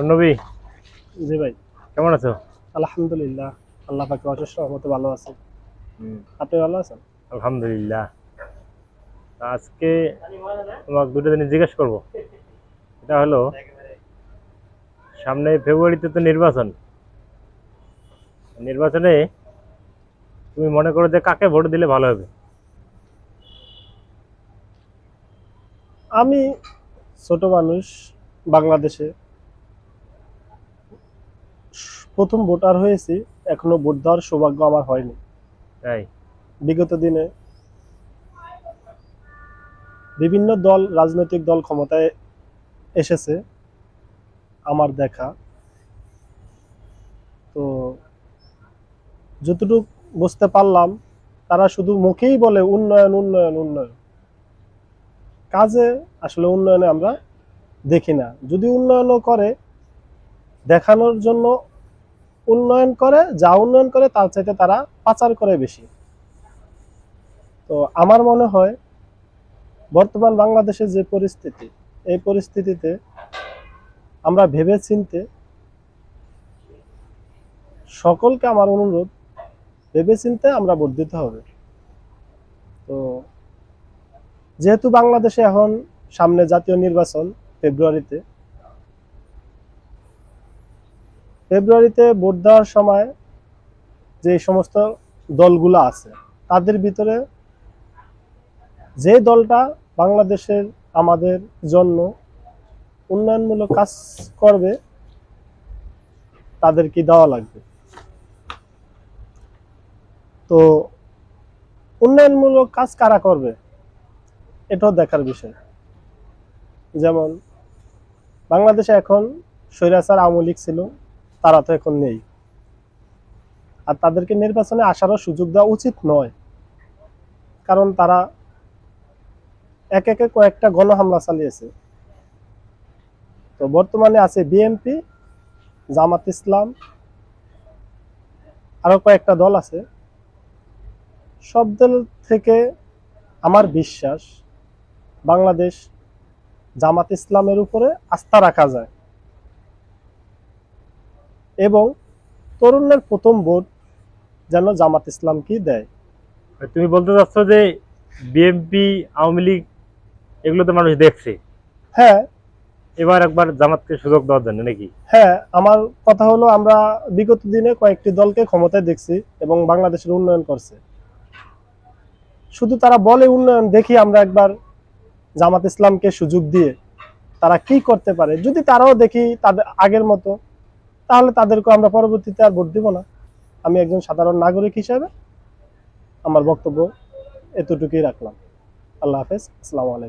নবী, জি ভাই। কেমন আছো? আলহামদুলিল্লাহ। আল্লাহ পাকের অশেষ রহমতে ভালো আছি। হুম, আপনি ভালো আছেন? আলহামদুলিল্লাহ। আজকে তোমাকে দুটো জিনিস জিজ্ঞেস করবো। এটা হলো, সামনে ফেব্রুয়ারিতে তো নির্বাচন। নির্বাচনে তুমি মনে করো যে কাকে ভোট দিলে ভালো হবে? আমি ছোট মানুষ, বাংলাদেশে প্রথম ভোটার হয়েছি। এখনো ভোট দেওয়ার সৌভাগ্য আমার হয়নি। তাই? বিগত দিনে বিভিন্ন দল, রাজনৈতিক দল ক্ষমতায় এসেছে আমার দেখা। তো যতটুকু বুঝতে পারলাম, তারা শুধু মুখেই বলে উন্নয়ন উন্নয়ন উন্নয়ন, কাজে আসলে উন্নয়নে আমরা দেখি না। যদি উন্নয়নও করে, দেখানোর জন্য উন্নয়ন করে, যা উন্নয়ন করে তার চাইতে তারা পাচার করে বেশি। তো আমার মনে হয় বর্তমান বাংলাদেশের যে পরিস্থিতি, এই পরিস্থিতিতে আমরা ভেবে চিনতে, সকলকে আমার অনুরোধ, ভেবে চিনতে আমরা ভোট দিতে হবে। তো যেহেতু বাংলাদেশে এখন সামনে জাতীয় নির্বাচন ফেব্রুয়ারিতে, ভোট দেওয়ার সময় যে সমস্ত দলগুলো আছে, তাদের ভিতরে যে দলটা বাংলাদেশের আমাদের জন্য উন্নয়নমূলক কাজ করবে, তাদেরকে দেওয়া লাগবে। তো উন্নয়নমূলক কাজ কারা করবে, এটাও দেখার বিষয়। যেমন বাংলাদেশে এখন স্বৈরাচার আওয়ামী লীগ ছিল, তারা তো এখন নেই। আর তাদেরকে নির্বাচনে আসারও সুযোগ দেওয়া উচিত নয়, কারণ তারা এক একে কয়েকটা গণহামলা চালিয়েছে। তো বর্তমানে আছে বিএনপি, জামাত ইসলাম, আরো কয়েকটা দল আছে। সব দল থেকে আমার বিশ্বাস বাংলাদেশ জামাত ইসলামের উপরে আস্থা রাখা যায়, এবং তরুণের প্রথম ভোট যেন জামাত ইসলামকেই দেয়। তুমি বলতে চাচ্ছ যে বিএনপি, আওয়ামী লীগ এগুলো তো মানুষ দেখছে, হ্যাঁ, এবার একবার জামাতকে সুযোগ দেওয়ার জন্য নাকি? হ্যাঁ, আমার কথা হলো আমরা বিগত দিনে কয়েকটি দলকে ক্ষমতায় দেখছি এবং বাংলাদেশের উন্নয়ন করছে। শুধু তারা বলে উন্নয়ন, দেখি আমরা একবার জামাত ইসলামকে সুযোগ দিয়ে তারা কি করতে পারে। যদি তারাও দেখি তাদের আগের মতো, তাহলে তাদেরকে আমরা পরবর্তীতে আর ভোট দিব না। আমি একজন সাধারণ নাগরিক হিসেবে আমার বক্তব্য এতটুকুই রাখলাম। আল্লাহ হাফেজ, আসসালামু আলাইকুম।